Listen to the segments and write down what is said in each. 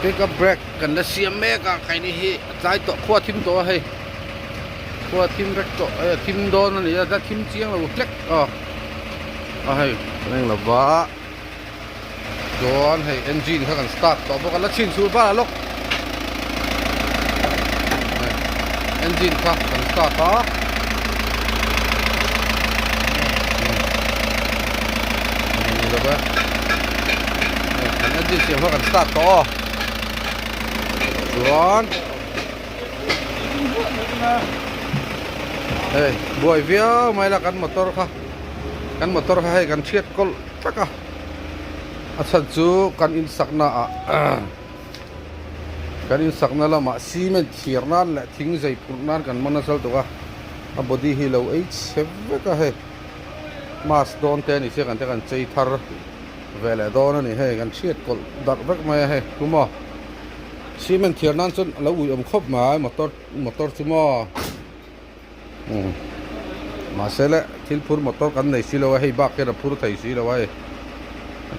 pick up break กันละเสียแม่ก็ใครนี่เฮใจต่อขั้วทิมตัวให้ขั้วทิมเล็กตัวทิมโดนนี่จะทิมเจียงเราเล็กให้นั่งละวะโดนให้ engine เขากัน start ต่อพวกกันละชิ้นสูบบ้าลูก engine ครับกัน start ต่อนี่ละวะengine เสียงเขากัน start ต่อTuan. Hey, boy via mai la kan motor kha. Kan motor kha hai kan thiet kol taka. Asal chu kan in sakna kan in sakna lama cement thirnan la thing zai purnan kan manasal to ka. A body hi lo h7 ka hai. Mas don te ni se kan te kan chei thar vele don ni hai kan thiet kol dak vek mai hai kumaซีเมนต์เทียนนั้นจนเราอุ้ยครบมามอเตอร์ชิมอมาเสร็จแล้วทิ้งพูดมอเตอร์กันในสิเราให้บักแค่เราพูดไทยสิเราไว้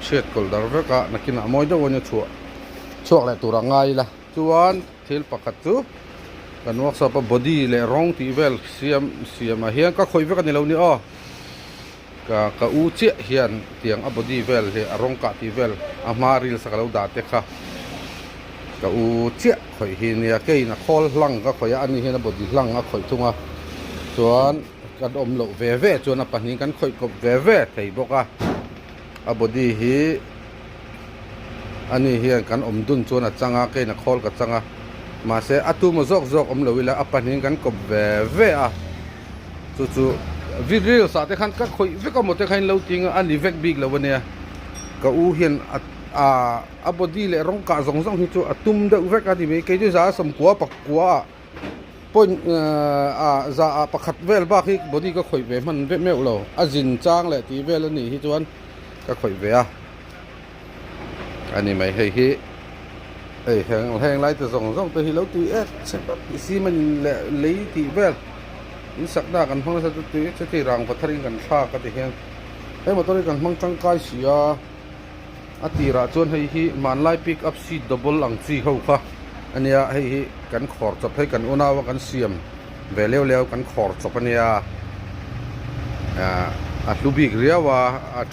เช็ดกอลดาร์เวกะนักกินอะมอยด้วยวันนี้ชัวแหละตัวง่ายละจวนทิ้งปากจูกันว่าสอบบบอดี้เลยร้องทีเวลเสียมาเฮียนก็คุยกันในเรานี่ก็อูเจียเฮียนเตียงบอดี้เวลเฮียร้องกะทีเวลมาริลสักเราด่าเตะค่ะก็อูเจี๊ยข่อยเฮียเนี่ยเกยนะคอลลังก็ข่อยอันนี้เฮียนะบดีลังก็ข่อยทุ่งส่วนกันอมโลเว่ส่วนปัจจุบันกันข่อยกับเว่ไทยบอกบดีฮีอันนี้เฮียกันอมดุนส่วนจังเกยนะคอลกับจังมาเสอตุมาจอกอมโลวิลาปัจจุบันกันกับเว่จู่วิริลสัตย์ขันก็ข่อยวิก็หมดขันเราจริงอันนี้เวกบิ๊กแล้ววันนี้ก็อูเฮียนบดีเลยร้องกะสองที่จู่ตุ้มเดือดเวกอะไรไม่เคยจะสาสมกัวปักกัวปนจะปักขัดเวลบ้าที่บดีก็ข่อยเวมันเวไม่เอาเราจินจางเลยที่เวลนี่ที่จวนก็ข่อยเวอันนี้ไม่ให้แหงไรแต่สองตัวที่เราตีใช่ปะซีมันเลยที่เวลนี่สักดากันพังสักตัวที่รังพัทริงกันชากันที่แหงมาตัวนี้กันพังจังกายเสียตีระจวนให้ฮีมันไล่ปิกอัพซีดับเบิลหลังซีเขาค่ะอันนี้ให้ฮีกันขอดจับให้กันอุณาว่ากันเสียมเวลเร็วกันขอดจับอันนี้ลูบิกเรียว่า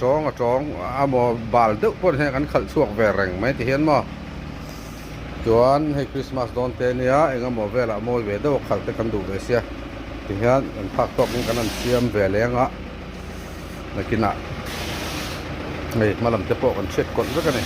จ้องมอบาลเด็กพวกนี้กันขัดช่วงเวรแรงไหมที่เห็นมั้ยจวนให้คริสต์มาสโดนเตนี่เองมอเวลมอเวเดอขัดแต่กันดูเลยเสียที่เห็นกันพักตกกันนั่นเสียมเวลแรงนักกินมาลำจะโปกันเช็ดก่อนสักกันนี่